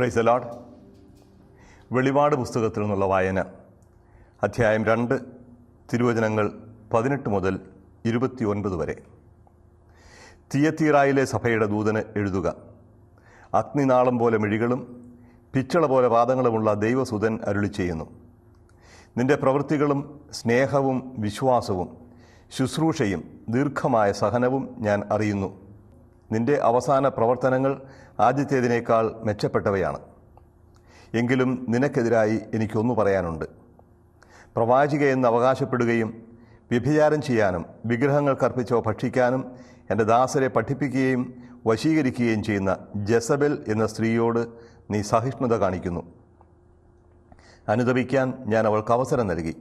Praise the Lord. വെളിപാട് പുസ്തകത്തിൽ നിന്നുള്ള വായന, അധ്യായം 2, തിരുവചനങ്ങൾ 18 മുതൽ 29 വരെ. തിയത്തീറായിലെ സഭയുടെ ദൂതന് എഴുതുക. അഗ്നിനാളം പോലെ മിഴികളും പിച്ചള പോലെ പാദങ്ങളുമുള്ള ദൈവസുതൻ അരുളി ചെയ്യുന്നു. നിന്റെ പ്രവൃത്തികളും സ്നേഹവും വിശ്വാസവും ശുശ്രൂഷയും ദീർഘമായ സഹനവും ഞാൻ അറിയുന്നു. നിന്റെ അവസാന പ്രവർത്തനങ്ങൾ ആദ്യത്തേതിനേക്കാൾ മെച്ചപ്പെട്ടവയാണ്. എങ്കിലും നിനക്കെതിരായി എനിക്കൊന്നു പറയാനുണ്ട്. പ്രവാചികയെന്ന് അവകാശപ്പെടുകയും വ്യഭിചാരം ചെയ്യാനും വിഗ്രഹങ്ങൾക്കർപ്പിച്ചവ ഭക്ഷിക്കാനും എൻ്റെ ദാസരെ പഠിപ്പിക്കുകയും വശീകരിക്കുകയും ചെയ്യുന്ന ജെസബെൽ എന്ന സ്ത്രീയോട് നീ സഹിഷ്ണുത കാണിക്കുന്നു. അനുതപിക്കാൻ ഞാൻ അവൾക്ക് അവസരം നൽകി.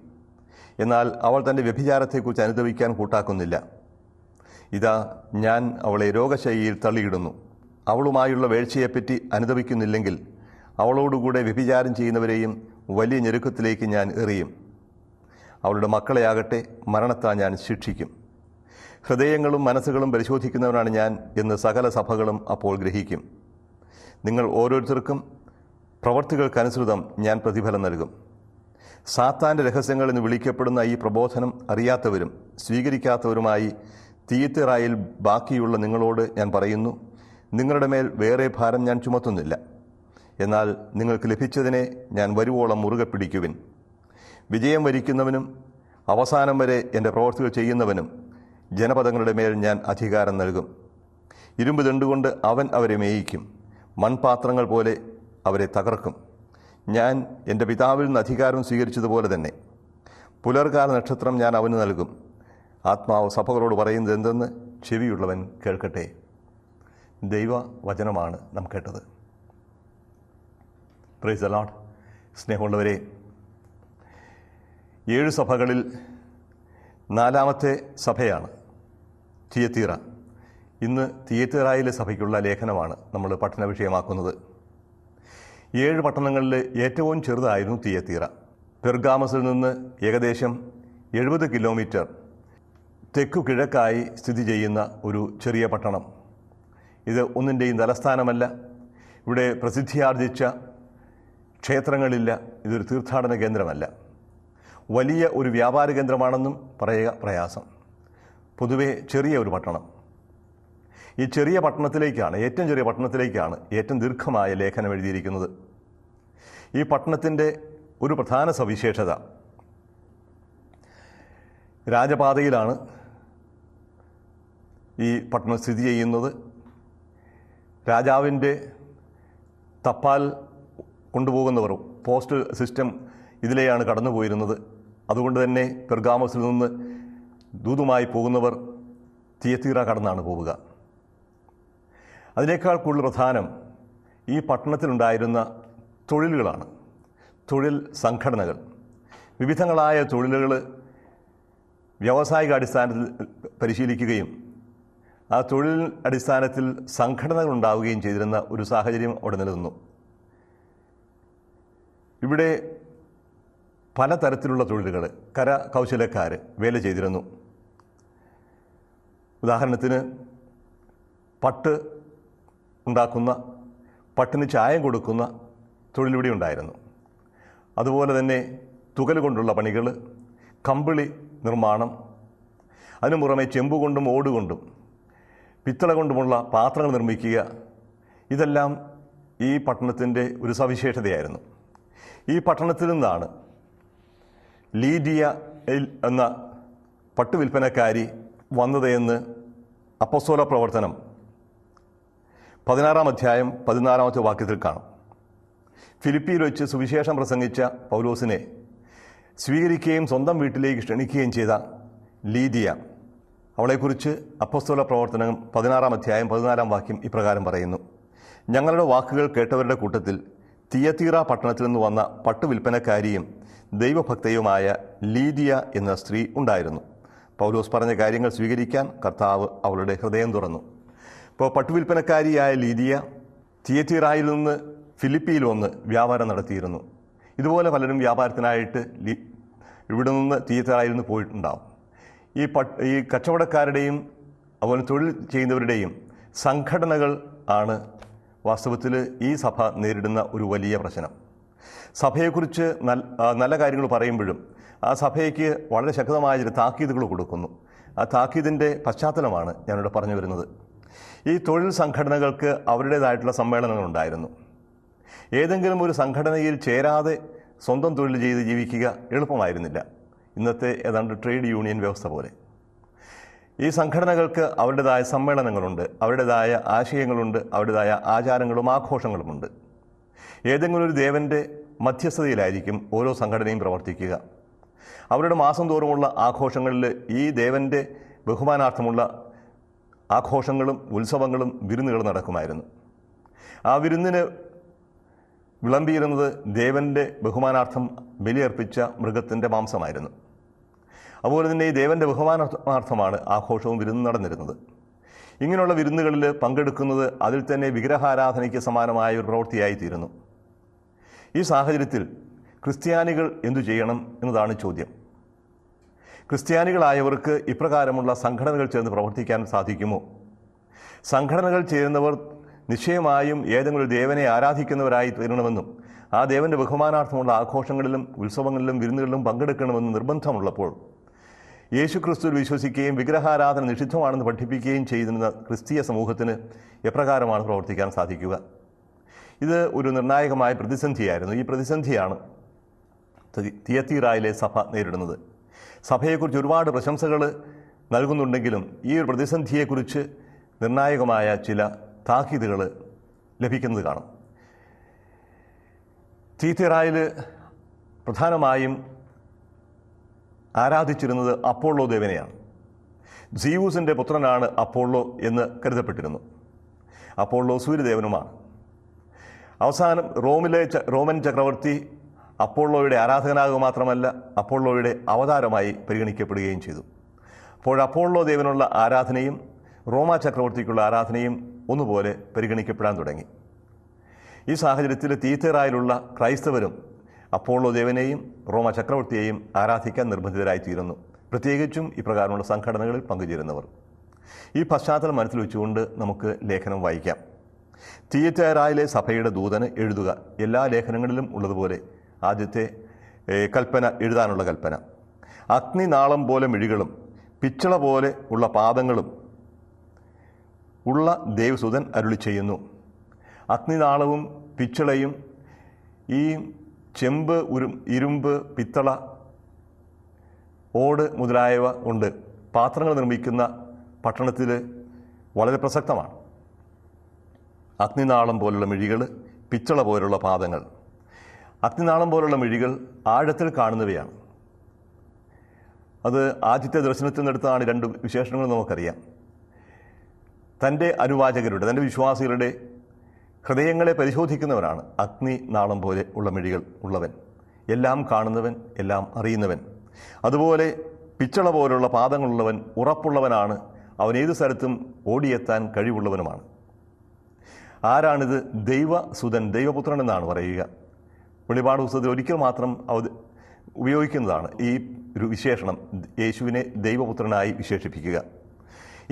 എന്നാൽ അവൾ തൻ്റെ വ്യഭിചാരത്തെക്കുറിച്ച് അനുതപിക്കാൻ കൂട്ടാക്കുന്നില്ല. ഇതാ, ഞാൻ അവളെ രോഗശൈലിയിൽ തള്ളിയിടുന്നു. അവളുമായുള്ള വേഴ്ചയെപ്പറ്റി അനുതപിക്കുന്നില്ലെങ്കിൽ അവളോടുകൂടെ വ്യഭിചാരം ചെയ്യുന്നവരെയും വലിയ ഞെരുക്കത്തിലേക്ക് ഞാൻ എറിയും. അവളുടെ മക്കളെയാകട്ടെ മരണത്താൽ ഞാൻ ശിക്ഷിക്കും. ഹൃദയങ്ങളും മനസ്സുകളും പരിശോധിക്കുന്നവനാണ് ഞാൻ എന്ന് സകല സഭകളും അപ്പോൾ ഗ്രഹിക്കും. നിങ്ങൾ ഓരോരുത്തർക്കും പ്രവർത്തികൾക്കനുസൃതം ഞാൻ പ്രതിഫലം നൽകും. സാത്താൻ്റെ രഹസ്യങ്ങൾ എന്ന് വിളിക്കപ്പെടുന്ന ഈ പ്രബോധനം അറിയാത്തവരും സ്വീകരിക്കാത്തവരുമായി തിയത്തീറായിൽ ബാക്കിയുള്ള നിങ്ങളോട് ഞാൻ പറയുന്നു, നിങ്ങളുടെ മേൽ വേറെ ഭാരം ഞാൻ ചുമത്തുന്നില്ല. എന്നാൽ നിങ്ങൾക്ക് ലഭിച്ചതിനെ ഞാൻ വരുവോളം മുറുകെ പിടിക്കുവിൻ. വിജയം വരിക്കുന്നവനും അവസാനം വരെ എൻ്റെ പ്രവർത്തികൾ ചെയ്യുന്നവനും ജനപദങ്ങളുടെ മേൽ ഞാൻ അധികാരം നൽകും. ഇരുമ്പ് ദണ്ടുകൊണ്ട് അവൻ അവരെ മേയിക്കും. മൺപാത്രങ്ങൾ പോലെ അവരെ തകർക്കും. ഞാൻ എൻ്റെ പിതാവിൽ നിന്ന് അധികാരം സ്വീകരിച്ചതുപോലെ തന്നെ പുലർകാല നക്ഷത്രം ഞാൻ അവന് നൽകും. ആത്മാവ് സഭകളോട് പറയുന്നത് എന്തെന്ന് ചെവിയുള്ളവൻ കേൾക്കട്ടെ. ദൈവവചനമാണ് നാം കേട്ടത്. Praise the Lord. സ്നേഹമുള്ളവരെ, 7 സഭകളിൽ 4ാമത്തെ സഭയാണ് തിയത്തീറ. ഇന്ന് തിയത്തീറായിലെ സഭയ്ക്കുള്ള ലേഖനമാണ് നമ്മൾ പഠന വിഷയമാക്കുന്നത്. 7 പട്ടണങ്ങളിൽ ഏറ്റവും ചെറുതായിരുന്നു തിയത്തീറ. പെർഗാമസിൽ നിന്ന് ഏകദേശം 70 കിലോമീറ്റർ തെക്കു കിഴക്കായി സ്ഥിതി ചെയ്യുന്ന ഒരു ചെറിയ പട്ടണം. ഇത് ഒന്നിൻ്റെയും തലസ്ഥാനമല്ല. ഇവിടെ പ്രസിദ്ധിയാർജിച്ച ക്ഷേത്രങ്ങളില്ല. ഇതൊരു തീർത്ഥാടന കേന്ദ്രമല്ല. വലിയ ഒരു വ്യാപാര കേന്ദ്രമാണെന്നും പറയുക പ്രയാസം. പൊതുവെ ചെറിയ ഒരു പട്ടണം. ഈ ചെറിയ പട്ടണത്തിലേക്കാണ്, ഏറ്റവും ചെറിയ പട്ടണത്തിലേക്കാണ് ഏറ്റവും ദീർഘമായ ലേഖനം എഴുതിയിരിക്കുന്നത്. ഈ പട്ടണത്തിൻ്റെ ഒരു പ്രധാന സവിശേഷത, രാജപാതയിലാണ് ഈ പട്ടണം സ്ഥിതി ചെയ്യുന്നത്. രാജാവിൻ്റെ തപാൽ കൊണ്ടുപോകുന്നവർ, പോസ്റ്റൽ സിസ്റ്റം ഇതിലെയാണ് കടന്നു പോയിരുന്നത്. അതുകൊണ്ട് തന്നെ പെർഗാമസിൽ നിന്ന് ദൂതുമായി പോകുന്നവർ തിയത്തീറ കടന്നാണ് പോവുക. അതിനേക്കാൾ കൂടുതൽ പ്രധാനം ഈ പട്ടണത്തിലുണ്ടായിരുന്ന തൊഴിലുകളാണ്, തൊഴിൽ സംഘടനകൾ. വിവിധങ്ങളായ തൊഴിലുകൾ വ്യാവസായിക അടിസ്ഥാനത്തിൽ പരിശീലിക്കുകയും ആ തൊഴിൽ അടിസ്ഥാനത്തിൽ സംഘടനകൾ ഉണ്ടാവുകയും ചെയ്തിരുന്ന ഒരു സാഹചര്യം അവിടെ നിലനിന്നു. ഇവിടെ പലതരത്തിലുള്ള തൊഴിലുകൾ, കരകൗശലക്കാർ വേല ചെയ്തിരുന്നു. ഉദാഹരണത്തിന് പട്ട് ഉണ്ടാക്കുന്ന, പട്ടിന് ചായം കൊടുക്കുന്ന തൊഴിലിവിടെ ഉണ്ടായിരുന്നു. അതുപോലെ തന്നെ തുകൽ കൊണ്ടുള്ള പണികൾ, കമ്പിളി നിർമ്മാണം, അതിനു പുറമെ ചെമ്പുകൊണ്ടും ഓടുകൊണ്ടും പിത്തള കൊണ്ടുമുള്ള പാത്രങ്ങൾ നിർമ്മിക്കുക, ഇതെല്ലാം ഈ പട്ടണത്തിൻ്റെ ഒരു സവിശേഷതയായിരുന്നു. ഈ പട്ടണത്തിൽ നിന്നാണ് ലീഡിയ എന്ന പട്ടു വിൽപ്പനക്കാരി വന്നത് എന്ന് അപ്പോസ്തല പ്രവർത്തനം 16-ാം അധ്യായം 14-ാമത്തെ വാക്യത്തിൽ കാണാം. ഫിലിപ്പിയിൽ വെച്ച് സുവിശേഷം പ്രസംഗിച്ച പൗലോസിനെ സ്വീകരിക്കുകയും സ്വന്തം വീട്ടിലേക്ക് ക്ഷണിക്കുകയും ചെയ്ത ലീഡിയ, അവളെക്കുറിച്ച് അപ്പോസ്തല പ്രവർത്തനം 16-ാം അധ്യായം 14-ാം വാക്യം ഇപ്രകാരം പറയുന്നു: ഞങ്ങളുടെ വാക്കുകൾ കേട്ടവരുടെ കൂട്ടത്തിൽ തിയത്തീറ പട്ടണത്തിൽ നിന്ന് വന്ന പട്ടു വിൽപ്പനക്കാരിയും ദൈവഭക്തയുമായ ലീഡിയ എന്ന സ്ത്രീ ഉണ്ടായിരുന്നു. പൗലോസ് പറഞ്ഞ കാര്യങ്ങൾ സ്വീകരിക്കാൻ കർത്താവ് അവളുടെ ഹൃദയം തുറന്നു. ഇപ്പോൾ പട്ടുവിൽപ്പനക്കാരിയായ ലീഡിയ തിയത്തീറായിൽ നിന്ന് ഫിലിപ്പിയിൽ വന്ന് വ്യാപാരം നടത്തിയിരുന്നു. ഇതുപോലെ പലരും വ്യാപാരത്തിനായിട്ട് ഇവിടെ നിന്ന് തിയത്തീറായിൽ നിന്ന് പോയിട്ടുണ്ടാവും. ഈ കച്ചവടക്കാരുടെയും അതുപോലെ തൊഴിൽ ചെയ്യുന്നവരുടെയും സംഘടനകൾ ആണ് വാസ്തവത്തിൽ ഈ സഭ നേരിടുന്ന ഒരു വലിയ പ്രശ്നം. സഭയെക്കുറിച്ച് നല്ല കാര്യങ്ങൾ പറയുമ്പോഴും ആ സഭയ്ക്ക് വളരെ ശക്തമായ ചില താക്കീതുകൾ കൊടുക്കുന്നു. ആ താക്കീതിൻ്റെ പശ്ചാത്തലമാണ് ഞാനിവിടെ പറഞ്ഞു വരുന്നത്. ഈ തൊഴിൽ സംഘടനകൾക്ക് അവരുടേതായിട്ടുള്ള സമ്മേളനങ്ങളുണ്ടായിരുന്നു. ഏതെങ്കിലും ഒരു സംഘടനയിൽ ചേരാതെ സ്വന്തം തൊഴിൽ ചെയ്ത് ജീവിക്കുക എളുപ്പമായിരുന്നില്ല, ഇന്നത്തെ ഏതാണ്ട് ട്രേഡ് യൂണിയൻ വ്യവസ്ഥ പോലെ. ഈ സംഘടനകൾക്ക് അവരുടേതായ സമ്മേളനങ്ങളുണ്ട്, അവരുടേതായ ആശയങ്ങളുണ്ട്, അവരുടേതായ ആചാരങ്ങളും ആഘോഷങ്ങളുമുണ്ട്. ഏതെങ്കിലും ഒരു ദേവൻ്റെ മധ്യസ്ഥതയിലായിരിക്കും ഓരോ സംഘടനയും പ്രവർത്തിക്കുക. അവരുടെ മാസം തോറുമുള്ള ആഘോഷങ്ങളിൽ ഈ ദേവൻ്റെ ബഹുമാനാർത്ഥമുള്ള ആഘോഷങ്ങളും ഉത്സവങ്ങളും വിരുന്നുകളും നടക്കുമായിരുന്നു. ആ വിരുന്നിന് വിളമ്പിയിരുന്നത് ദേവൻ്റെ ബഹുമാനാർത്ഥം ബലിയർപ്പിച്ച മൃഗത്തിൻ്റെ മാംസമായിരുന്നു. അതുപോലെ തന്നെ ഈ ദേവൻ്റെ ബഹുമാനാർത്ഥമാണ് ആഘോഷവും വിരുന്നും നടന്നിരുന്നത്. ഇങ്ങനെയുള്ള വിരുന്നുകളിൽ പങ്കെടുക്കുന്നത് അതിൽ തന്നെ വിഗ്രഹാരാധനയ്ക്ക് സമാനമായ ഒരു പ്രവൃത്തിയായി തീരുന്നു. ഈ സാഹചര്യത്തിൽ ക്രിസ്ത്യാനികൾ എന്തു ചെയ്യണം എന്നതാണ് ചോദ്യം. ക്രിസ്ത്യാനികളായവർക്ക് ഇപ്രകാരമുള്ള സംഘടനകൾ ചേർന്ന് പ്രവർത്തിക്കാൻ സാധിക്കുമോ? സംഘടനകൾ ചേരുന്നവർ നിശ്ചയമായും ഏതെങ്കിലും ഒരു ദേവനെ ആരാധിക്കുന്നവരായി തീരണമെന്നും ആ ദേവൻ്റെ ബഹുമാനാർത്ഥമുള്ള ആഘോഷങ്ങളിലും ഉത്സവങ്ങളിലും വിരുന്നുകളിലും പങ്കെടുക്കണമെന്ന് നിർബന്ധമുള്ളപ്പോൾ യേശുക്രിസ്തുവിൽ വിശ്വസിക്കുകയും വിഗ്രഹാരാധന നിഷിദ്ധമാണെന്ന് പഠിപ്പിക്കുകയും ചെയ്യുന്ന ക്രിസ്തീയ സമൂഹത്തിന് എപ്രകാരമാണ് പ്രവർത്തിക്കാൻ സാധിക്കുക? ഇത് ഒരു നിർണായകമായ പ്രതിസന്ധിയായിരുന്നു. ഈ പ്രതിസന്ധിയാണ് തിയത്തീറായിലെ സഭ നേരിടുന്നത്. സഭയെക്കുറിച്ച് ഒരുപാട് പ്രശംസകൾ നൽകുന്നുണ്ടെങ്കിലും ഈ ഒരു പ്രതിസന്ധിയെക്കുറിച്ച് നിർണായകമായ ചില താക്കീതുകൾ ലഭിക്കുന്നത് കാണും. തിയത്തീറായിൽ പ്രധാനമായും ആരാധിച്ചിരുന്നത് അപ്പോളോ ദേവനെയാണ്. സീവൂസിൻ്റെ പുത്രനാണ് അപ്പോളോ എന്ന് കരുതപ്പെട്ടിരുന്നു. അപ്പോളോ സൂര്യദേവനുമാണ്. അവസാനം റോമൻ ചക്രവർത്തി അപ്പോളോയുടെ ആരാധകനാകുക മാത്രമല്ല അപ്പോളോയുടെ അവതാരമായി പരിഗണിക്കപ്പെടുകയും ചെയ്തു. അപ്പോൾ അപ്പോളോ ദേവനുള്ള ആരാധനയും റോമ ചക്രവർത്തിക്കുള്ള ആരാധനയും ഒന്നുപോലെ പരിഗണിക്കപ്പെടാൻ തുടങ്ങി. ഈ സാഹചര്യത്തിൽ തിയത്തീറായിലുള്ള ക്രൈസ്തവരും അപ്പോളോ ദേവനെയും റോമ ചക്രവർത്തിയെയും ആരാധിക്കാൻ നിർബന്ധിതരായിത്തീരുന്നു, പ്രത്യേകിച്ചും ഇപ്രകാരമുള്ള സംഘടനകളിൽ പങ്കുചേരുന്നവർ. ഈ പശ്ചാത്തലം മനസ്സിൽ വെച്ചുകൊണ്ട് നമുക്ക് ലേഖനം വായിക്കാം. തിയത്തീറായിലെ സഭയുടെ ദൂതന് എഴുതുക. എല്ലാ ലേഖനങ്ങളിലും ഉള്ളതുപോലെ ആദ്യത്തെ കൽപ്പന എഴുതാനുള്ള കൽപ്പന. അഗ്നിനാളം പോലെ മിഴികളും പിച്ചള പോലെ ഉള്ള പാദങ്ങളും ഉള്ള ദേവസുതൻ അരുളി ചെയ്യുന്നു. അഗ്നിനാളവും പിച്ചളയും ഈ ചെമ്പ്, ഇരുമ്പ്, പിത്തള, ഓട് മുതലായവ കൊണ്ട് പാത്രങ്ങൾ നിർമ്മിക്കുന്ന പട്ടണത്തിൽ വളരെ പ്രസക്തമാണ്. അഗ്നിനാളം പോലുള്ള മിഴികൾ, പിച്ചള പോലുള്ള പാദങ്ങൾ. അഗ്നിനാളം പോലുള്ള മിഴികൾ ആഴത്തിൽ കാണുന്നവയാണ്. അത് ആദ്യത്തെ ദർശനത്തിൽ നിന്നെടുത്താണ്. രണ്ട് വിശേഷണങ്ങൾ നമുക്കറിയാം. തൻ്റെ അനുവാചകരുടെ, തൻ്റെ വിശ്വാസികളുടെ ഹൃദയങ്ങളെ പരിശോധിക്കുന്നവനാണ് അഗ്നിനാളം പോലെ ഉള്ള മിഴികൾ ഉള്ളവൻ. എല്ലാം കാണുന്നവൻ, എല്ലാം അറിയുന്നവൻ. അതുപോലെ പിച്ചള പോലുള്ള പാദങ്ങളുള്ളവൻ ഉറപ്പുള്ളവനാണ്. അവൻ ഏത് സ്ഥലത്തും ഓടിയെത്താൻ കഴിവുള്ളവനുമാണ്. ആരാണിത്? ദൈവസുതൻ, ദൈവപുത്രൻ എന്നാണ് പറയുക. വെളിപാട് പുസ്തകത്തിൽ ഒരിക്കൽ മാത്രം ഉപയോഗിക്കുന്നതാണ് ഈ ഒരു വിശേഷണം, യേശുവിനെ ദൈവപുത്രനായി വിശേഷിപ്പിക്കുക.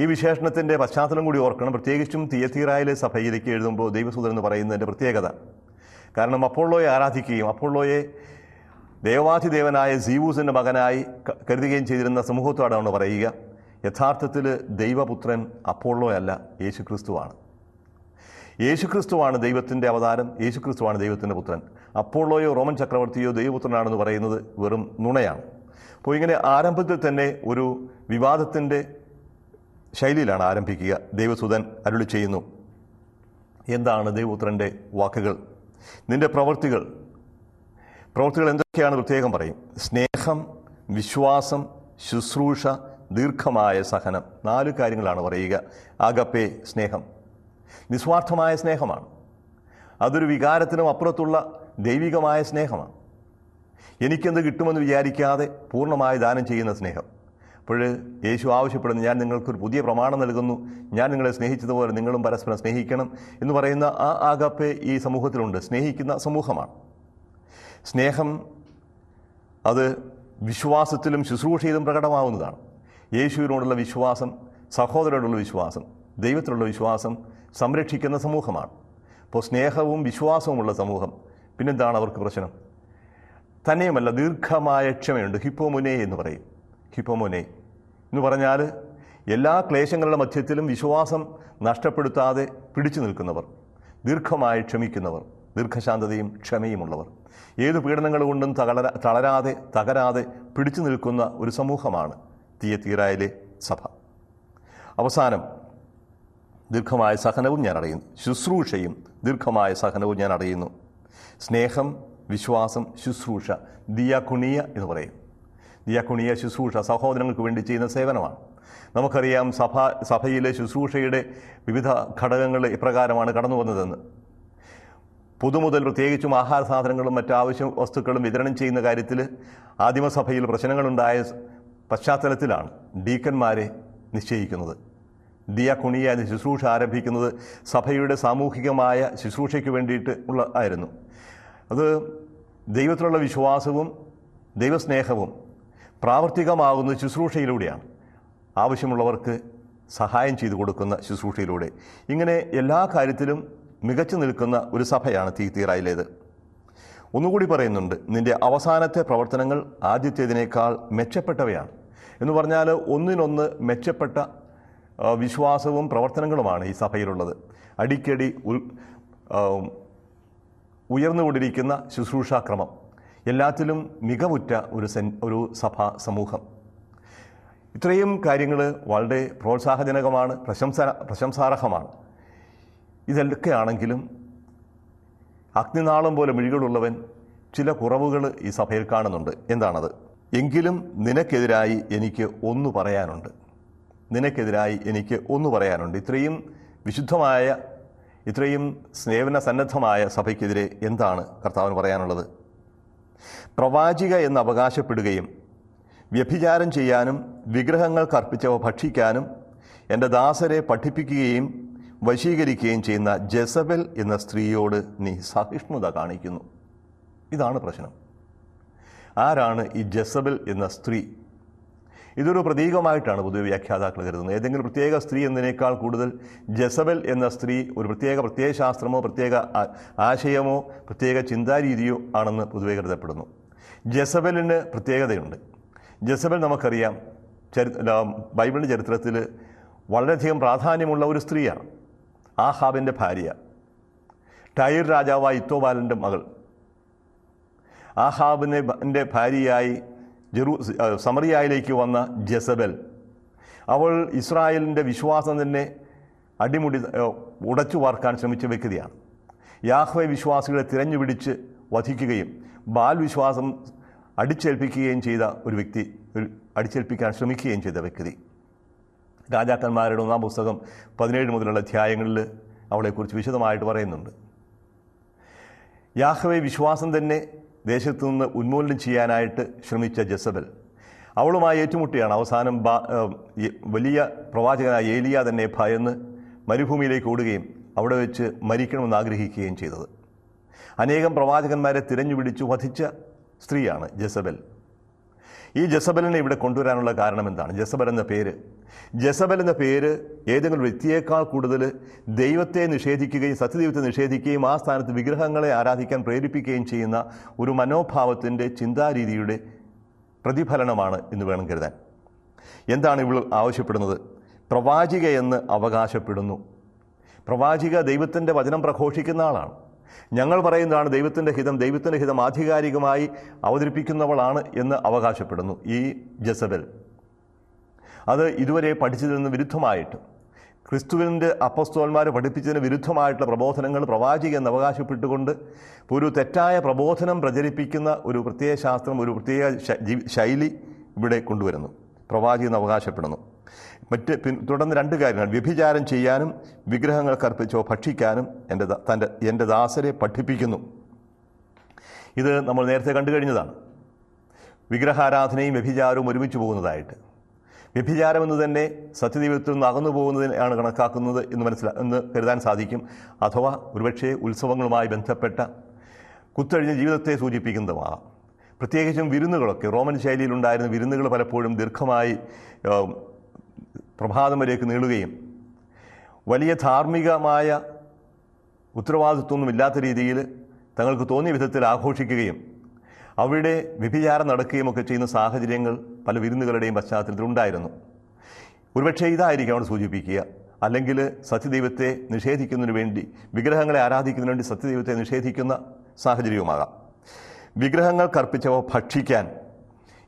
ഈ വിശേഷണത്തിൻ്റെ പശ്ചാത്തലം കൂടി ഓർക്കണം. പ്രത്യേകിച്ചും തിയത്തീറായിലെ സഭയിലേക്ക് എഴുതുമ്പോൾ ദൈവസുതൻ എന്ന് പറയുന്നതിൻ്റെ പ്രത്യേകത. കാരണം അപ്പോളോയെ ആരാധിക്കുകയും അപ്പോളോയെ ദേവാധിദേവനായ സീവൂസിൻ്റെ മകനായി കരുതുകയും ചെയ്തിരുന്ന സമൂഹത്തോടാണ് പറയുക. യഥാർത്ഥത്തിൽ ദൈവപുത്രൻ അപ്പോളോ അല്ല, യേശുക്രിസ്തുവാണ്. യേശുക്രിസ്തുവാണ് ദൈവത്തിൻ്റെ അവതാരം, യേശുക്രിസ്തുവാണ് ദൈവത്തിൻ്റെ പുത്രൻ. അപ്പോളോയോ റോമൻ ചക്രവർത്തിയോ ദൈവപുത്രനാണെന്ന് പറയുന്നത് വെറും നുണയാണ്. അപ്പോൾ ഇങ്ങനെ ആരംഭത്തിൽ തന്നെ ഒരു വിവാദത്തിൻ്റെ ശൈലിയിലാണ് ആരംഭിക്കുക. ദൈവസുതൻ അരുളി ചെയ്യുന്നു. എന്താണ് ദൈവപുത്രൻ്റെ വാക്കുകൾ? നിൻ്റെ പ്രവൃത്തികൾ എന്തൊക്കെയാണ് പ്രത്യേകം പറയും. സ്നേഹം, വിശ്വാസം, ശുശ്രൂഷ, ദീർഘമായ സഹനം. 4 കാര്യങ്ങളാണ് പറയുക. ആഗപ്പേ, സ്നേഹം, നിസ്വാർത്ഥമായ സ്നേഹമാണ്. അതൊരു വികാരത്തിനും അപ്പുറത്തുള്ള ദൈവികമായ സ്നേഹമാണ്. എനിക്കെന്ത് കിട്ടുമെന്ന് വിചാരിക്കാതെ പൂർണ്ണമായി ദാനം ചെയ്യുന്ന സ്നേഹം. അപ്പോൾ യേശു ആവശ്യപ്പെടുന്നു, ഞാൻ നിങ്ങൾക്കൊരു പുതിയ പ്രമാണം നൽകുന്നു, ഞാൻ നിങ്ങളെ സ്നേഹിച്ചതുപോലെ നിങ്ങളും പരസ്പരം സ്നേഹിക്കണം എന്ന് പറയുന്ന ആ ആഗപ്പേ ഈ സമൂഹത്തിലുണ്ട്. സ്നേഹിക്കുന്ന സമൂഹമാണ്. സ്നേഹം അത് വിശ്വാസത്തിലും ശുശ്രൂഷയിലും പ്രകടമാവുന്നതാണ്. യേശുവിനോടുള്ള വിശ്വാസം, സഹോദരനോടുള്ള വിശ്വാസം, ദൈവത്തിലുള്ള വിശ്വാസം സംരക്ഷിക്കുന്ന സമൂഹമാണ്. അപ്പോൾ സ്നേഹവും വിശ്വാസവുമുള്ള സമൂഹം, പിന്നെന്താണ് അവർക്ക് പ്രശ്നം? തന്നെയുമല്ല, ദീർഘമായ ക്ഷമയുണ്ട്. ഹിപ്പോമോനെ എന്ന് പറയും. ഹിപ്പോമോനെ എന്ന് പറഞ്ഞാൽ എല്ലാ ക്ലേശങ്ങളുടെ മധ്യത്തിലും വിശ്വാസം നഷ്ടപ്പെടുത്താതെ പിടിച്ചു നിൽക്കുന്നവർ, ദീർഘമായി ക്ഷമിക്കുന്നവർ, ദീർഘശാന്തതയും ക്ഷമയുമുള്ളവർ, ഏത് പീഡനങ്ങൾ കൊണ്ടും തകരാതെ പിടിച്ചു നിൽക്കുന്ന ഒരു സമൂഹമാണ് തിയത്തീരായിലെ സഭ. അവസാനം, ദീർഘമായ സഹനവും ഞാൻ അറിയുന്നു. ശുശ്രൂഷയും ദീർഘമായ സഹനവും ഞാൻ അറിയുന്നു. സ്നേഹം, വിശ്വാസം, ശുശ്രൂഷ, ദിയാക്കുണിയ എന്ന് പറയും. ദിയാക്കുണിയ ശുശ്രൂഷ സഹോദരങ്ങൾക്ക് വേണ്ടി ചെയ്യുന്ന സേവനമാണ്. നമുക്കറിയാം സഭയിലെ ശുശ്രൂഷയുടെ വിവിധ ഘടകങ്ങൾ ഇപ്രകാരമാണ് കടന്നു വന്നതെന്ന്. പൊതുമുതൽ പ്രത്യേകിച്ചും ആഹാര സാധനങ്ങളും മറ്റാവശ്യ വസ്തുക്കളും വിതരണം ചെയ്യുന്ന കാര്യത്തിൽ ആദിമസഭയിൽ പ്രശ്നങ്ങളുണ്ടായ പശ്ചാത്തലത്തിലാണ് ഡീക്കന്മാരെ നിശ്ചയിക്കുന്നത്. ദിയാക്കുണിയ എന്ന ശുശ്രൂഷ ആരംഭിക്കുന്നത് സഭയുടെ സാമൂഹികമായ ശുശ്രൂഷയ്ക്ക് വേണ്ടിയിട്ട് ആയിരുന്നു. അത് ദൈവത്തിലുള്ള വിശ്വാസവും ദൈവസ്നേഹവും പ്രാവർത്തികമാകുന്ന ശുശ്രൂഷയിലൂടെയാണ്, ആവശ്യമുള്ളവർക്ക് സഹായം ചെയ്തു കൊടുക്കുന്ന ശുശ്രൂഷയിലൂടെ. ഇങ്ങനെ എല്ലാ കാര്യത്തിലും മികച്ചു നിൽക്കുന്ന ഒരു സഭയാണ് തിയത്തീരായിലേത്. ഒന്നുകൂടി പറയുന്നുണ്ട്, നിൻ്റെ അവസാനത്തെ പ്രവർത്തനങ്ങൾ ആദ്യത്തേതിനേക്കാൾ മെച്ചപ്പെട്ടവയാണ് എന്ന് പറഞ്ഞാൽ ഒന്നിനൊന്ന് മെച്ചപ്പെട്ട വിശ്വാസവും പ്രവർത്തനങ്ങളുമാണ് ഈ സഭയിലുള്ളത്. അടിക്കടി ഉയർന്നുകൊണ്ടിരിക്കുന്ന ശുശ്രൂഷാക്രമം, എല്ലാത്തിലും മികവുറ്റ ഒരു സഭാ സമൂഹം. ഇത്രയും കാര്യങ്ങൾ വളരെ പ്രോത്സാഹജനകമാണ്, പ്രശംസാർഹമാണ്. ഇതൊക്കെയാണെങ്കിലും അഗ്നിനാളം പോലെ മിഴികളുള്ളവൻ ചില കുറവുകൾ ഈ സഭയിൽ കാണുന്നുണ്ട്. എന്താണത്? എങ്കിലും നിനക്കെതിരായി എനിക്ക് ഒന്ന് പറയാനുണ്ട്. ഇത്രയും വിശുദ്ധമായ, ഇത്രയും സേവന സന്നദ്ധമായ സഭയ്ക്കെതിരെ എന്താണ് കർത്താവിന് പറയാനുള്ളത്? പ്രവാചിക എന്ന് അവകാശപ്പെടുകയും വ്യഭിചാരം ചെയ്യാനും വിഗ്രഹങ്ങൾക്ക് അർപ്പിച്ചവ ഭക്ഷിക്കാനും എൻ്റെ ദാസരെ പഠിപ്പിക്കുകയും വശീകരിക്കുകയും ചെയ്യുന്ന ജെസബൽ എന്ന സ്ത്രീയോട് നീ സഹിഷ്ണുത കാണിക്കുന്നു. ഇതാണ് പ്രശ്നം. ആരാണ് ഈ ജെസബൽ എന്ന സ്ത്രീ? ഇതൊരു പ്രതീകമായിട്ടാണ് പൊതുവെ വ്യാഖ്യാതാക്കൾ കരുതുന്നത്. ഏതെങ്കിലും പ്രത്യേക സ്ത്രീ എന്നതിനേക്കാൾ കൂടുതൽ ജെസബൽ എന്ന സ്ത്രീ ഒരു പ്രത്യയശാസ്ത്രമോ പ്രത്യേക ആശയമോ പ്രത്യേക ചിന്താരീതിയോ ആണെന്ന് പൊതുവെ കരുതപ്പെടുന്നു. ജെസബലിന് പ്രത്യേകതയുണ്ട്. ജെസബൽ നമുക്കറിയാം ബൈബിളിൻ്റെ ചരിത്രത്തിൽ വളരെയധികം പ്രാധാന്യമുള്ള ഒരു സ്ത്രീയാണ്. ആഹാബിൻ്റെ ഭാര്യ, ടൈർ രാജാവായ ഇത്തോബാലിൻ്റെ മകൾ. ആഹാബിൻ്റെ ഭാര്യയായി സമറിയായിലേക്ക് വന്ന ജെസബൽ, അവൾ ഇസ്രായേലിൻ്റെ വിശ്വാസം തന്നെ ഉടച്ചു വാർക്കാൻ ശ്രമിച്ച വ്യക്തിയാണ്. യാഹ്വേ വിശ്വാസികളെ തിരഞ്ഞുപിടിച്ച് വധിക്കുകയും ബാൽ വിശ്വാസം അടിച്ചേൽപ്പിക്കാൻ ശ്രമിക്കുകയും ചെയ്ത വ്യക്തി. രാജാക്കന്മാരുടെ 1-ാം പുസ്തകം 17 മുതലുള്ള അധ്യായങ്ങളിൽ അവളെക്കുറിച്ച് വിശദമായിട്ട് പറയുന്നുണ്ട്. യാഹ്വേ വിശ്വാസം തന്നെ ദേശത്തു നിന്ന് ഉന്മൂലനം ചെയ്യാനായിട്ട് ശ്രമിച്ച ജെസബൽ അവളുമായി ഏറ്റുമുട്ടിയാണ് അവസാനം വലിയ പ്രവാചകനായ ഏലിയ തന്നെ ഭയന്ന് മരുഭൂമിയിലേക്ക് ഓടുകയും അവിടെ വെച്ച് മരിക്കണമെന്ന് ആഗ്രഹിക്കുകയും ചെയ്തത്. അനേകം പ്രവാചകന്മാരെ തിരഞ്ഞുപിടിച്ചു വധിച്ച സ്ത്രീയാണ് ജെസബൽ. ഈ ജെസബലിനെ ഇവിടെ കൊണ്ടുവരാനുള്ള കാരണം എന്താണ്? ജെസബൽ എന്ന പേര് ഏതെങ്കിലും വ്യക്തിയേക്കാൾ കൂടുതൽ ദൈവത്തെ നിഷേധിക്കുകയും സത്യദൈവത്തെ നിഷേധിക്കുകയും ആ സ്ഥാനത്ത് വിഗ്രഹങ്ങളെ ആരാധിക്കാൻ പ്രേരിപ്പിക്കുകയും ചെയ്യുന്ന ഒരു മനോഭാവത്തിൻ്റെ ചിന്താരീതിയുടെ പ്രതിഫലനമാണ് എന്ന് വേണം കരുതാൻ. എന്താണ് ഇവൾ ആവശ്യപ്പെടുന്നത്? പ്രവാചിക എന്ന് അവകാശപ്പെടുന്നു. പ്രവാചിക ദൈവത്തിൻ്റെ വചനം പ്രഘോഷിക്കുന്ന ആളാണ്. ഞങ്ങൾ പറയുന്നതാണ് ദൈവത്തിൻ്റെ ഹിതം ആധികാരികമായി അവതരിപ്പിക്കുന്നവളാണ് എന്ന് അവകാശപ്പെടുന്നു ഈ ജെസബൽ. അത് ഇതുവരെ പഠിച്ചതിൽ നിന്ന് വിരുദ്ധമായിട്ട്, ക്രിസ്തുവിൻ്റെ അപ്പോസ്തലന്മാർ പഠിപ്പിച്ചതിന് വിരുദ്ധമായിട്ടുള്ള പ്രബോധനങ്ങൾ പ്രവാചിക എന്ന് അവകാശപ്പെട്ടുകൊണ്ട് ഒരു തെറ്റായ പ്രബോധനം പ്രചരിപ്പിക്കുന്ന ഒരു പ്രത്യേക ശാസ്ത്രം, ഒരു പ്രത്യേക ശൈലി ഇവിടെ കൊണ്ടുവരുന്നു. പ്രവാചി എന്ന് അവകാശപ്പെടുന്നു. തുടർന്ന് 2 കാര്യങ്ങൾ: വ്യഭിചാരം ചെയ്യാനും വിഗ്രഹങ്ങൾക്ക് അർപ്പിച്ചോ ഭക്ഷിക്കാനും എൻ്റെ ദാസരെ പഠിപ്പിക്കുന്നു. ഇത് നമ്മൾ നേരത്തെ കണ്ടു കഴിഞ്ഞതാണ്. വിഗ്രഹാരാധനയും വ്യഭിചാരവും ഒരുമിച്ച് പോകുന്നതായിട്ട്. വ്യഭിചാരം എന്ന് തന്നെ സത്യദൈവത്തിൽ നിന്ന് അകന്നു പോകുന്നതിനാണ് കണക്കാക്കുന്നത് എന്ന് കരുതാൻ സാധിക്കും. അഥവാ ഒരുപക്ഷെ ഉത്സവങ്ങളുമായി ബന്ധപ്പെട്ട കുത്തഴിഞ്ഞ ജീവിതത്തെ സൂചിപ്പിക്കുന്നതുമാകാം. പ്രത്യേകിച്ചും വിരുന്നുകളൊക്കെ റോമൻ ശൈലിയിലുണ്ടായിരുന്ന വിരുന്നുകൾ പലപ്പോഴും ദീർഘമായി പ്രഭാതം വരേക്ക് നീളുകയും വലിയ ധാർമ്മികമായ ഉത്തരവാദിത്വമൊന്നുമില്ലാത്ത രീതിയിൽ തങ്ങൾക്ക് തോന്നിയ വിധത്തിൽ ആഘോഷിക്കുകയും അവിടെ വ്യഭിചാരം നടക്കുകയും ഒക്കെ ചെയ്യുന്ന സാഹചര്യങ്ങൾ പല വിരുന്നുകളുടെയും പശ്ചാത്തലത്തിൽ ഉണ്ടായിരുന്നു. ഒരുപക്ഷെ ഇതായിരിക്കും അവിടെ സൂചിപ്പിക്കുക. അല്ലെങ്കിൽ സത്യദൈവത്തെ നിഷേധിക്കുന്നതിന് വേണ്ടി, വിഗ്രഹങ്ങളെ ആരാധിക്കുന്നതിന് വേണ്ടി സത്യദൈവത്തെ നിഷേധിക്കുന്ന സാഹചര്യവുമാകാം. വിഗ്രഹങ്ങൾക്കർപ്പിച്ചവ ഭക്ഷിക്കാൻ,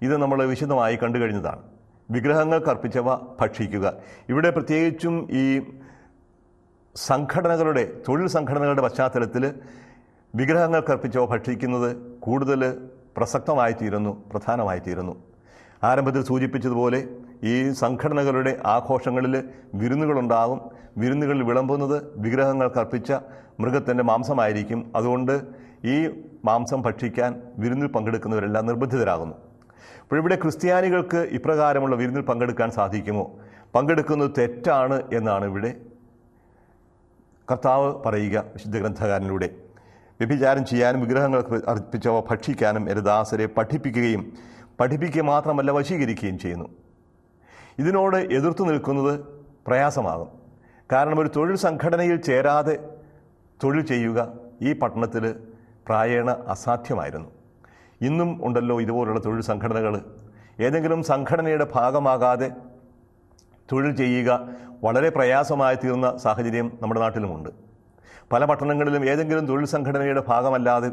ഇത് നമ്മൾ വിശദമായി കണ്ടു കഴിഞ്ഞതാണ്. വിഗ്രഹങ്ങൾക്കർപ്പിച്ചവ ഭക്ഷിക്കുക. ഇവിടെ പ്രത്യേകിച്ചും ഈ സംഘടനകളുടെ, തൊഴിൽ സംഘടനകളുടെ പശ്ചാത്തലത്തിൽ വിഗ്രഹങ്ങൾക്കർപ്പിച്ചവ ഭക്ഷിക്കുന്നത് കൂടുതൽ പ്രസക്തമായിത്തീരുന്നു, പ്രധാനമായിത്തീരുന്നു. ആരംഭത്തിൽ സൂചിപ്പിച്ചതുപോലെ ഈ സംഘടനകളുടെ ആഘോഷങ്ങളിൽ വിരുന്നുകളുണ്ടാകും. വിരുന്നുകളിൽ വിളമ്പുന്നത് വിഗ്രഹങ്ങൾക്കർപ്പിച്ച മൃഗത്തിൻ്റെ മാംസമായിരിക്കും. അതുകൊണ്ട് ഈ മാംസം ഭക്ഷിക്കാൻ വിരുന്നിൽ പങ്കെടുക്കുന്നവരെല്ലാം നിർബന്ധിതരാകുന്നു. അപ്പോൾ ഇവിടെ ക്രിസ്ത്യാനികൾക്ക് ഇപ്രകാരമുള്ള വിരുന്നിൽ പങ്കെടുക്കാൻ സാധിക്കുമോ? പങ്കെടുക്കുന്നത് തെറ്റാണ് എന്നാണ് ഇവിടെ കർത്താവ് പറയുക വിശുദ്ധ ഗ്രന്ഥകാരനിലൂടെ. വ്യഭിചാരം ചെയ്യാനും വിഗ്രഹങ്ങൾക്ക് അർപ്പിച്ചവ ഭക്ഷിക്കാനും എൻ്റെ ദാസരെ പഠിപ്പിക്കുകയും പഠിപ്പിക്കുക മാത്രമല്ല വശീകരിക്കുകയും ചെയ്യുന്നു. ഇതിനോട് എതിർത്തു നിൽക്കുന്നത് പ്രയാസമാകും. കാരണം ഒരു തൊഴിൽ സംഘടനയിൽ ചേരാതെ തൊഴിൽ ചെയ്യുക ഈ പട്ടണത്തിൽ പ്രായേണ അസാധ്യമായിരുന്നു. ഇന്നും ഉണ്ടല്ലോ ഇതുപോലുള്ള തൊഴിൽ സംഘടനകൾ. ഏതെങ്കിലും സംഘടനയുടെ ഭാഗമാകാതെ തൊഴിൽ ചെയ്യുക വളരെ പ്രയാസമായി തീർന്ന സാഹചര്യം നമ്മുടെ നാട്ടിലുമുണ്ട്. പല പട്ടണങ്ങളിലും ഏതെങ്കിലും തൊഴിൽ സംഘടനയുടെ ഭാഗമല്ലാതെ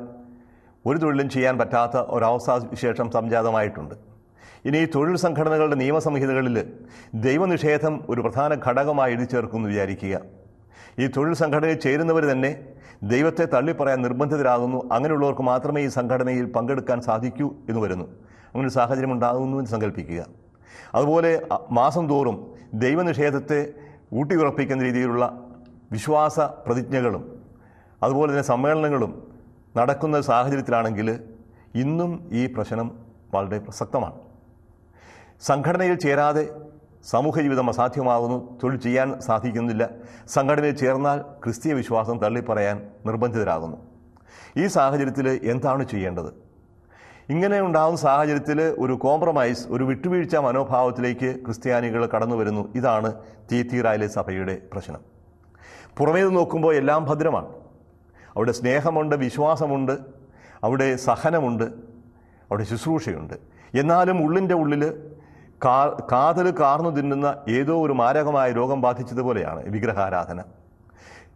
ഒരു തൊഴിലും ചെയ്യാൻ പറ്റാത്ത ഒരവസ്ഥാ വിശേഷം സംജാതമായിട്ടുണ്ട്. ഇനി ഈ തൊഴിൽ സംഘടനകളുടെ നിയമസംഹിതകളിൽ ദൈവനിഷേധം ഒരു പ്രധാന ഘടകമായി എഴുതി ചേർക്കുമെന്ന് വിചാരിക്കുക. ഈ തൊഴിൽ സംഘടനയിൽ ചേരുന്നവർ തന്നെ ദൈവത്തെ തള്ളിപ്പറയാൻ നിർബന്ധിതരാകുന്നു. അങ്ങനെയുള്ളവർക്ക് മാത്രമേ ഈ സംഘടനയിൽ പങ്കെടുക്കാൻ സാധിക്കൂ എന്ന് വരുന്നു. അങ്ങനൊരു സാഹചര്യം ഉണ്ടാകുന്നു എന്ന് സങ്കല്പിക്കുക. അതുപോലെ മാസം തോറും ദൈവനിഷേധത്തെ ഊട്ടിയുറപ്പിക്കുന്ന രീതിയിലുള്ള വിശ്വാസ പ്രതിജ്ഞകളും അതുപോലെ തന്നെ സമ്മേളനങ്ങളും നടക്കുന്ന സാഹചര്യത്തിലാണെങ്കിൽ ഇന്നും ഈ പ്രശ്നം വളരെ പ്രസക്തമാണ്. സംഘടനയിൽ ചേരാതെ സമൂഹ ജീവിതം അസാധ്യമാകുന്നു, തൊഴിൽ ചെയ്യാൻ സാധിക്കുന്നില്ല. സംഘടനയിൽ ചേർന്നാൽ ക്രിസ്തീയ വിശ്വാസം തള്ളിപ്പറയാൻ നിർബന്ധിതരാകുന്നു. ഈ സാഹചര്യത്തിൽ എന്താണ് ചെയ്യേണ്ടത്? ഇങ്ങനെ ഉണ്ടാകുന്ന സാഹചര്യത്തിൽ ഒരു കോംപ്രമൈസ്, ഒരു വിട്ടുവീഴ്ച മനോഭാവത്തിലേക്ക് ക്രിസ്ത്യാനികൾ കടന്നു വരുന്നു. ഇതാണ് തിയത്തീറായിലെ സഭയുടെ പ്രശ്നം. പുറമേ നോക്കുമ്പോൾ എല്ലാം ഭദ്രമാണ്. അവിടെ സ്നേഹമുണ്ട്, വിശ്വാസമുണ്ട്, അവിടെ സഹനമുണ്ട്, അവിടെ ശുശ്രൂഷയുണ്ട്. എന്നാലും ഉള്ളിൻ്റെ ഉള്ളിൽ കാതൽ കാർന്നു തിന്നുന്ന ഏതോ ഒരു മാരകമായ രോഗം ബാധിച്ചതുപോലെയാണ് വിഗ്രഹാരാധന.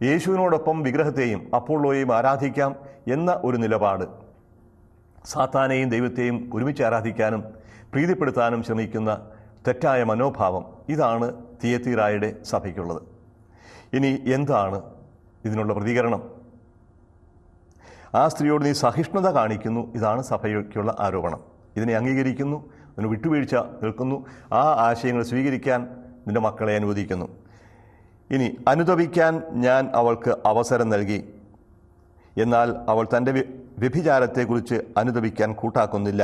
യേശുവിനോടൊപ്പം വിഗ്രഹത്തെയും അപ്പോളോയെയും ആരാധിക്കാം എന്ന ഒരു നിലപാട്, സാത്താനെയും ദൈവത്തെയും ഒരുമിച്ച് ആരാധിക്കാനും പ്രീതിപ്പെടുത്താനും ശ്രമിക്കുന്ന തെറ്റായ മനോഭാവം, ഇതാണ് തിയത്തീറായുടെ സഭയ്ക്കുള്ളത്. ഇനി എന്താണ് ഇതിനുള്ള പ്രതികരണം? ആ സ്ത്രീയോട് നീ സഹിഷ്ണുത കാണിക്കുന്നു, ഇതാണ് സഭയ്ക്കുള്ള ആരോപണം. ഇതിനെ അംഗീകരിക്കുന്നു, അതിന് വിട്ടുവീഴ്ച നിൽക്കുന്നു, ആ ആശയങ്ങൾ സ്വീകരിക്കാൻ നിൻ്റെ മക്കളെ അനുവദിക്കുന്നു. ഇനി അനുതപിക്കാൻ ഞാൻ അവൾക്ക് അവസരം നൽകി, എന്നാൽ അവൾ തൻ്റെ വ്യഭിചാരത്തെക്കുറിച്ച് അനുതപിക്കാൻ കൂട്ടാക്കുന്നില്ല.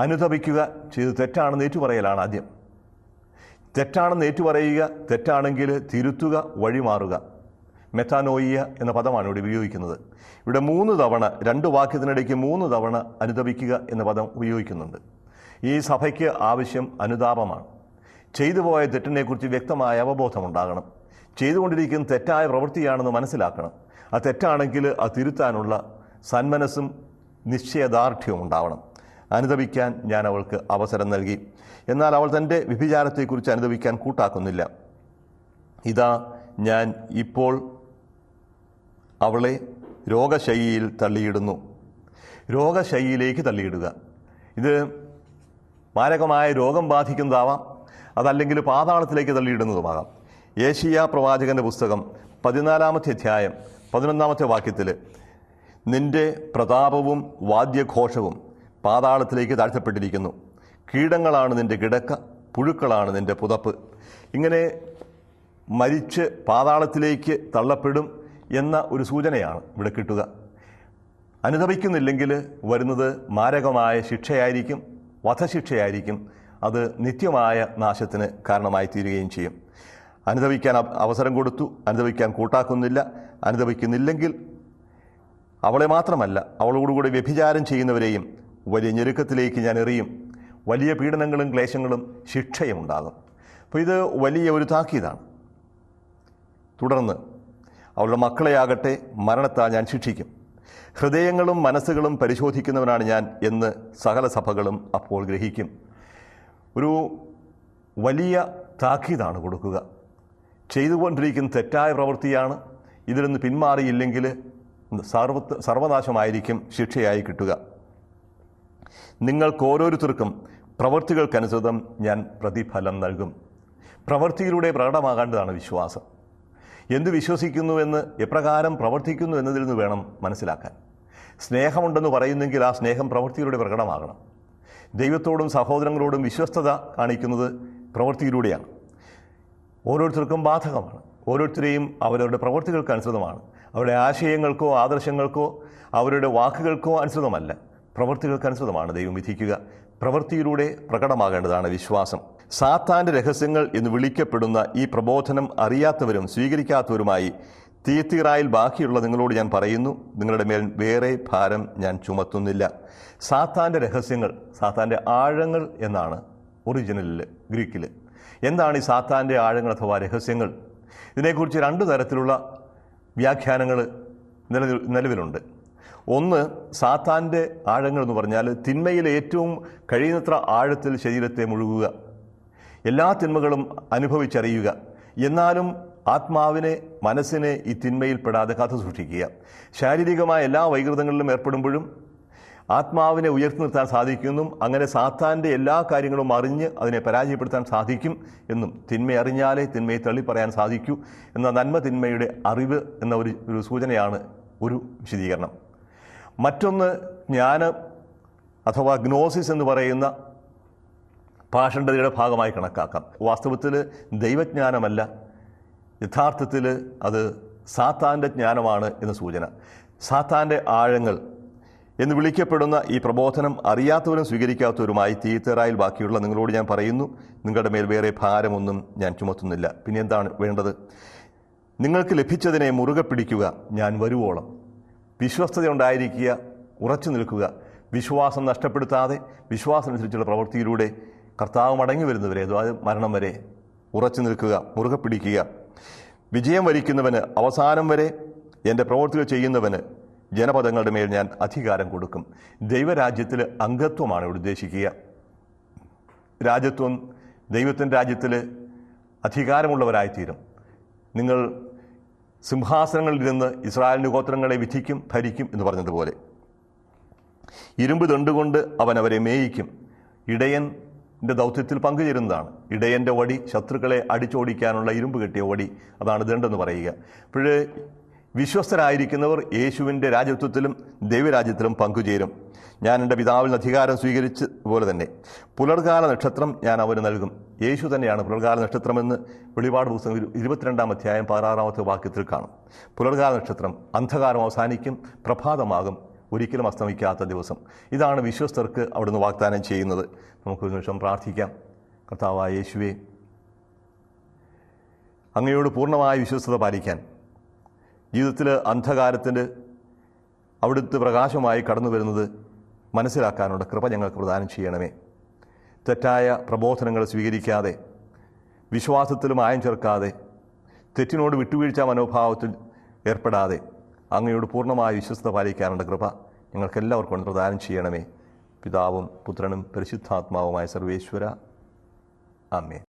അനുതപിക്കുക ചെയ്ത് തെറ്റാണെന്ന് ഏറ്റുപറയലാണ് ആദ്യം. തെറ്റാണെന്ന് ഏറ്റുപറയുക, തെറ്റാണെങ്കിൽ തിരുത്തുക, വഴിമാറുക. മെത്താനോയിയ എന്ന പദമാണ് ഇവിടെ ഉപയോഗിക്കുന്നത്. ഇവിടെ 3 തവണ, 2 വാക്യത്തിനിടയ്ക്ക് 3 തവണ അനുതപിക്കുക എന്ന പദം ഉപയോഗിക്കുന്നുണ്ട്. ഈ സഭയ്ക്ക് ആവശ്യം അനുതാപമാണ്. ചെയ്തു പോയ തെറ്റിനെക്കുറിച്ച് വ്യക്തമായ അവബോധമുണ്ടാകണം. ചെയ്തുകൊണ്ടിരിക്കുന്ന തെറ്റായ പ്രവൃത്തിയാണെന്ന് മനസ്സിലാക്കണം. ആ തെറ്റാണെങ്കിൽ അത് തിരുത്താനുള്ള സന്മനസ്സും നിശ്ചയദാർഢ്യവും ഉണ്ടാവണം. അനുതപിക്കാൻ ഞാൻ അവൾക്ക് അവസരം നൽകി, എന്നാൽ അവൾ തൻ്റെ വ്യഭിചാരത്തെക്കുറിച്ച് അനുതപിക്കാൻ കൂട്ടാക്കുന്നില്ല. ഇതാ ഞാൻ ഇപ്പോൾ അവളെ രോഗശയ്യയിൽ തള്ളിയിടുന്നു. രോഗശയ്യയിലേക്ക് തള്ളിയിടുക, ഇത് മാരകമായ രോഗം ബാധിക്കുന്നതാവാം, അതല്ലെങ്കിൽ പാതാളത്തിലേക്ക് തള്ളിയിടുന്നതുമാകാം. യേശയ്യാ പ്രവാചകൻ്റെ പുസ്തകം 14-ാമത്തെ അധ്യായം 11-ാമത്തെ വാക്യത്തിൽ നിന്റെ പ്രതാപവും വാദ്യഘോഷവും പാതാളത്തിലേക്ക് താഴ്ത്തപ്പെട്ടിരിക്കുന്നു. കീടങ്ങളാണ് നിന്റെ കിടക്ക, പുഴുക്കളാണ് നിന്റെ പുതപ്പ്. ഇങ്ങനെ മരിച്ച് പാതാളത്തിലേക്ക് തള്ളപ്പെടും എന്ന ഒരു സൂചനയാണ് ഇവിടെ കിട്ടുക. അനുതപിക്കുന്നില്ലെങ്കിൽ വരുന്നത് മാരകമായ ശിക്ഷയായിരിക്കും, വധശിക്ഷയായിരിക്കും. അത് നിത്യമായ നാശത്തിന് കാരണമായി തീരുകയും ചെയ്യും. അനുതപിക്കാൻ അവസരം കൊടുത്തു, അനുതപിക്കാൻ കൂട്ടാക്കുന്നില്ല. അനുതപിക്കുന്നില്ലെങ്കിൽ അവളെ മാത്രമല്ല, അവളോടുകൂടി വ്യഭിചാരം ചെയ്യുന്നവരെയും വലിയ ഞെരുക്കത്തിലേക്ക് ഞാൻ എറിയും. വലിയ പീഡനങ്ങളും ക്ലേശങ്ങളും ശിക്ഷയും ഉണ്ടാകും. അപ്പോൾ ഇത് വലിയ ഒരു താക്കീതാണ്. തുടർന്ന് അവളുടെ മക്കളെയാകട്ടെ മരണത്താൽ ഞാൻ ശിക്ഷിക്കും. ഹൃദയങ്ങളും മനസ്സുകളും പരിശോധിക്കുന്നവനാണ് ഞാൻ എന്ന് സകല സഭകളും അപ്പോൾ ഗ്രഹിക്കും. ഒരു വലിയ താക്കീതാണ് കൊടുക്കുക. ചെയ്തുകൊണ്ടിരിക്കുന്ന തെറ്റായ പ്രവൃത്തിയാണ്. ഇതിൽ നിന്ന് പിന്മാറിയില്ലെങ്കിൽ സർവനാശമായിരിക്കും ശിക്ഷയായി കിട്ടുക. നിങ്ങൾക്ക് ഓരോരുത്തർക്കും പ്രവൃത്തികൾക്കനുസൃതം ഞാൻ പ്രതിഫലം നൽകും. പ്രവൃത്തിയിലൂടെ പ്രകടമാകേണ്ടതാണ് വിശ്വാസം. എന്തു വിശ്വസിക്കുന്നുവെന്ന്, എപ്രകാരം പ്രവർത്തിക്കുന്നു എന്നതിൽ നിന്ന് വേണം മനസ്സിലാക്കാൻ. സ്നേഹമുണ്ടെന്ന് പറയുന്നെങ്കിൽ ആ സ്നേഹം പ്രവൃത്തിയിലൂടെ പ്രകടമാകണം. ദൈവത്തോടും സഹോദരങ്ങളോടും വിശ്വസ്തത കാണിക്കുന്നത് പ്രവൃത്തിയിലൂടെയാണ്. ഓരോരുത്തർക്കും ബാധകമാണ്. ഓരോരുത്തരെയും അവരവരുടെ പ്രവൃത്തികൾക്ക് അനുസൃതമാണ്. അവരുടെ ആശയങ്ങൾക്കോ ആദർശങ്ങൾക്കോ അവരുടെ വാക്കുകൾക്കോ അനുസൃതമല്ല, പ്രവൃത്തികൾക്കനുസൃതമാണ് ദൈവം വിധിക്കുക. പ്രവൃത്തിയിലൂടെ പ്രകടമാകേണ്ടതാണ് വിശ്വാസം. സാത്താൻ്റെ രഹസ്യങ്ങൾ എന്ന് വിളിക്കപ്പെടുന്ന ഈ പ്രബോധനം അറിയാത്തവരും സ്വീകരിക്കാത്തവരുമായി തീയത്തീറായിൽ ബാക്കിയുള്ള നിങ്ങളോട് ഞാൻ പറയുന്നു, നിങ്ങളുടെ മേൽ വേറെ ഭാരം ഞാൻ ചുമത്തുന്നില്ല. സാത്താൻ്റെ രഹസ്യങ്ങൾ, സാത്താൻ്റെ ആഴങ്ങൾ എന്നാണ് ഒറിജിനലിൽ, ഗ്രീക്കിൽ. എന്താണ് ഈ സാത്താൻ്റെ ആഴങ്ങൾ അഥവാ രഹസ്യങ്ങൾ? ഇതിനെക്കുറിച്ച് രണ്ട് തരത്തിലുള്ള വ്യാഖ്യാനങ്ങൾ നിലവിലുണ്ട്. ഒന്ന്, സാത്താൻ്റെ ആഴങ്ങൾ എന്ന് പറഞ്ഞാൽ തിന്മയിൽ ഏറ്റവും കഴിയുന്നത്ര ആഴത്തിൽ ശരീരത്തെ മുഴുകുക, എല്ലാ തിന്മകളും അനുഭവിച്ചറിയുക, എന്നാലും ആത്മാവിനെ മനസ്സിനെ ഈ തിന്മയിൽ പെടാതെ കാത്തു സൂക്ഷിക്കുക. ശാരീരികമായ എല്ലാ വൈകൃതങ്ങളിലും ഏർപ്പെടുമ്പോഴും ആത്മാവിനെ ഉയർത്തി നിർത്താൻ സാധിക്കുമെന്നും അങ്ങനെ സാത്താൻ്റെ എല്ലാ കാര്യങ്ങളും അറിഞ്ഞ് അതിനെ പരാജയപ്പെടുത്താൻ സാധിക്കും എന്നും, തിന്മ അറിഞ്ഞാലേ തിന്മയെ തള്ളിപ്പറയാൻ സാധിക്കൂ എന്ന നന്മ തിന്മയുടെ അറിവ് എന്ന ഒരു സൂചനയാണ് ഒരു വിശദീകരണം. മറ്റൊന്ന് ജ്ഞാനം അഥവാ ഗ്നോസിസ് എന്ന് പറയുന്ന പാഷണ്ഡതയുടെ ഭാഗമായി കണക്കാക്കാം. വാസ്തവത്തിൽ ദൈവജ്ഞാനമല്ല, യഥാർത്ഥത്തിൽ അത് സാത്താൻ്റെ ജ്ഞാനമാണ് എന്ന സൂചന. സാത്താൻ്റെ ആഴങ്ങൾ എന്ന് വിളിക്കപ്പെടുന്ന ഈ പ്രബോധനം അറിയാത്തവരും സ്വീകരിക്കാത്തവരുമായി തീയത്തീറായിൽ ബാക്കിയുള്ള നിങ്ങളോട് ഞാൻ പറയുന്നു, നിങ്ങളുടെ മേൽ വേറെ ഭാരമൊന്നും ഞാൻ ചുമത്തുന്നില്ല. പിന്നെ എന്താണ് വേണ്ടത്? നിങ്ങൾക്ക് ലഭിച്ചതിനെ മുറുകെ പിടിക്കുക, ഞാൻ വരുവോളം. വിശ്വസ്തതയുണ്ടായിരിക്കുക, ഉറച്ചു നിൽക്കുക. വിശ്വാസം നഷ്ടപ്പെടുത്താതെ വിശ്വാസമനുസരിച്ചുള്ള പ്രവൃത്തിയിലൂടെ കർത്താവ് മടങ്ങി വരുന്നവരെ, അതായത് മരണം വരെ ഉറച്ചു നിൽക്കുക, മുറുകെ പിടിക്കുക. വിജയം വരിക്കുന്നവന്, അവസാനം വരെ എൻ്റെ പ്രവൃത്തികൾ ചെയ്യുന്നവന് ജനപദങ്ങളുടെ മേൽ ഞാൻ അധികാരം കൊടുക്കും. ദൈവരാജ്യത്തിൽ അംഗത്വമാണ് ഇവിടെ ഉദ്ദേശിക്കുക. രാജ്യത്വം, ദൈവത്തിൻ്റെ രാജ്യത്തിൽ അധികാരമുള്ളവരായിത്തീരും. നിങ്ങൾ സിംഹാസനങ്ങളിലിരുന്ന് ഇസ്രായേലിൻ്റെ ഗോത്രങ്ങളെ വിധിക്കും, ഭരിക്കും എന്ന് പറഞ്ഞതുപോലെ. ഇരുമ്പ് ദണ്ടുകൊണ്ട് അവൻ അവരെ മേയിക്കും. ഇടയൻ്റെ ദൗത്യത്തിൽ പങ്കുചേരുന്നതാണ്. ഇടയൻ്റെ വടി, ശത്രുക്കളെ അടിച്ചോടിക്കാനുള്ള ഇരുമ്പ് കെട്ടിയ വടി, അതാണ് ദണ്ടെന്ന് പറയുക. അപ്പോൾ വിശ്വസ്തരായിരിക്കുന്നവർ യേശുവിൻ്റെ രാജ്യത്വത്തിലും ദൈവരാജ്യത്തിലും പങ്കുചേരും. ഞാൻ എൻ്റെ പിതാവിൽ നിന്ന് അധികാരം സ്വീകരിച്ച പോലെ തന്നെ പുലർകാല നക്ഷത്രം ഞാൻ അവന് നൽകും. യേശു തന്നെയാണ് പുലർകാല നക്ഷത്രമെന്ന് വെളിപാട് പുസ്തകം 22-ാം അധ്യായം 16-ാമത്തെ വാക്യത്തിൽ കാണും. പുലർകാല നക്ഷത്രം, അന്ധകാരം അവസാനിക്കും, പ്രഭാതമാകും, ഒരിക്കലും അസ്തമിക്കാത്ത ദിവസം. ഇതാണ് വിശ്വസ്തർക്ക് അവിടുന്ന് വാഗ്ദാനം ചെയ്യുന്നത്. നമുക്കൊരു നിമിഷം പ്രാർത്ഥിക്കാം. കർത്താവായ യേശുവേ, അങ്ങയോട് പൂർണ്ണമായ വിശ്വസ്തത പാലിക്കാൻ, ജീവിതത്തിൽ അന്ധകാരത്തിന് അവിടുത്തെ പ്രകാശമായി കടന്നു വരുന്നത് മനസ്സിലാക്കാനുള്ള കൃപ ഞങ്ങൾക്ക് പ്രദാനം ചെയ്യണമേ. തെറ്റായ പ്രബോധനങ്ങൾ സ്വീകരിക്കാതെ, വിശ്വാസത്തിൽ മായം ചേർക്കാതെ, തെറ്റിനോട് വിട്ടുവീഴ്ച മനോഭാവത്തിൽ ഏർപ്പെടാതെ അങ്ങയോട് പൂർണ്ണമായ വിശ്വസ്തത പാലിക്കാനുള്ള കൃപ ഞങ്ങൾക്കെല്ലാവർക്കും പ്രദാനം ചെയ്യണമേ. പിതാവും പുത്രനും പരിശുദ്ധാത്മാവുമായ സർവേശ്വര, ആമേൻ.